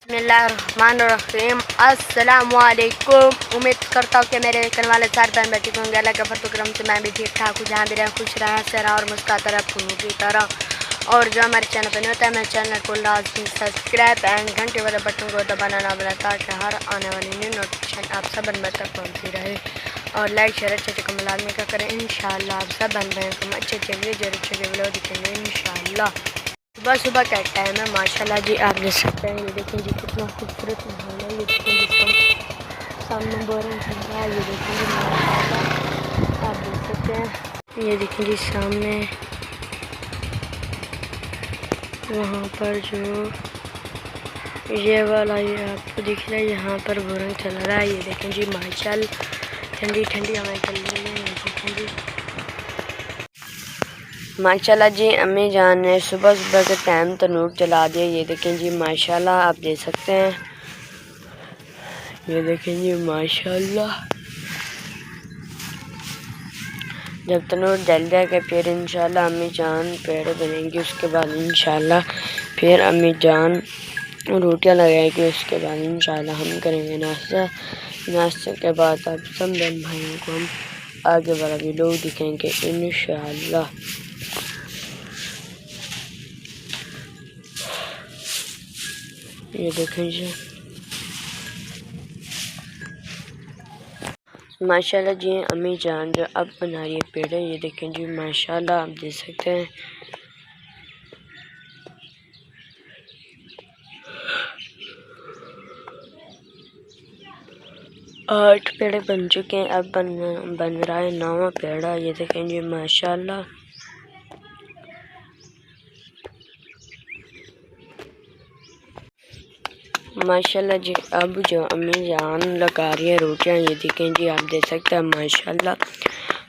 बिस्मिल्लाहिर्रहमानिर्रहीम। अस्सलामुअलैकुम। उम्मीद करता हूँ कि मेरे देखने वाले सारे बहन बेटी होंगे। अल्लाह का फतुकरम से मैं भी ठीक ठाक हूँ। जहाँ भी रहें खुश रहें, हंसते रहें और मुस्कुराते रहें फूलों की तरह। और जो हमारे चैनल पर नहीं होता है, मैं चैनल को लाजमी सब्सक्राइब एंड घंटे वाले बटन को दबाना ना भूलें ताकि हर आने वाली न्यू नोटिफिकेशन आप सब बहन तक पहुँचती रहे। और लाइक शेयर अच्छे अच्छे कमेंट लाजमी का करें। इंशाल्लाह आप सब बहन बहन अच्छे अच्छे वीडियो दिखेंगे इंशाल्लाह। सुबह सुबह का टाइम है माशाल्लाह जी, आप देख सकते हैं। ये देखें जी कितना खूबसूरत माहौल है। ये देखें जी सामने बोरिंग चल रहा है। ये देखें जी माशाल्लाह आप देख सकते हैं। ये देखें जी सामने वहाँ पर जो ये वाला ये आपको दिख रहा है, यहाँ पर बोरिंग चल रहा है। ये देखें जी माशाल्लाह ठंडी ठंडी हवाएं चल रही है। ये देखें जी माशाल्लाह जी अम्मी जान ने सुबह सुबह के टाइम तनूर जला दिया। ये देखें जी माशाल्लाह आप देख सकते हैं। ये देखें जी माशाल्लाह जब तनूर जल जाएगा फिर इंशाल्लाह अम्मी जान पेड़े बनेंगी। उसके बाद इंशाल्लाह फिर अम्मी जान रोटियां लगाएगी। उसके बाद इंशाल्लाह हम करेंगे नाश्ता। नाश्ते के बाद आप सब बहन भाइयों को हम आगे वाला भी लोग दिखेंगे इंशाल्लाह। ये देखें जी माशाल्लाह जी अम्मी जान जो अब बना रही है पेड़े। ये देखें जी माशाल्लाह आप देख सकते हैं। आठ पेड़े बन चुके हैं, अब बन रहा है 9वां पेड़ा। ये देखें जी माशाल्लाह माशाल्लाह जी अब जो अम्मी जान लगा रही है रोटियां। ये देखें जी आप देख सकते हैं माशाल्लाह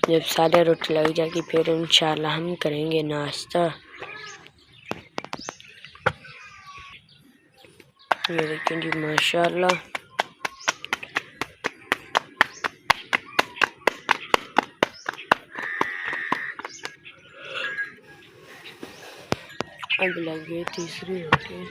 जब सारे रोटी लग जाएगी फिर इंशाल्लाह हम करेंगे नाश्ता। ये देखें जी माशाल्लाह अब लगे तीसरी रोटी।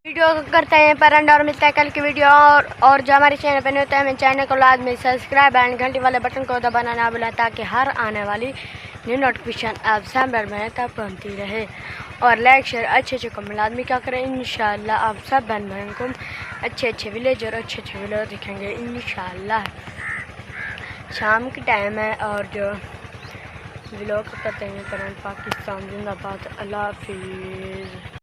वीडियो करते हैं पर एंड और मिलता है कल की वीडियो। और जो हमारे चैनल पर नहीं होता है, मैं चैनल को लाजमी सब्सक्राइब एंड घंटी वाले बटन को दबाना ना भूलें ताकि हर आने वाली न्यू नोटिफिकेशन आप सब बहन तक पहुँचती रहे। और लाइक शेयर अच्छे अच्छे कमेंट लाजमी क्या करें इंशाल्लाह। आप सब बहन बहन को अच्छे अच्छे विलेज और अच्छे अच्छे वीडियो दिखेंगे इंशाल्लाह। शाम के टाइम है और जो व्लॉग करते हैं। करंट पाकिस्तान जिंदाबाद। अल्लाह हाफिज़।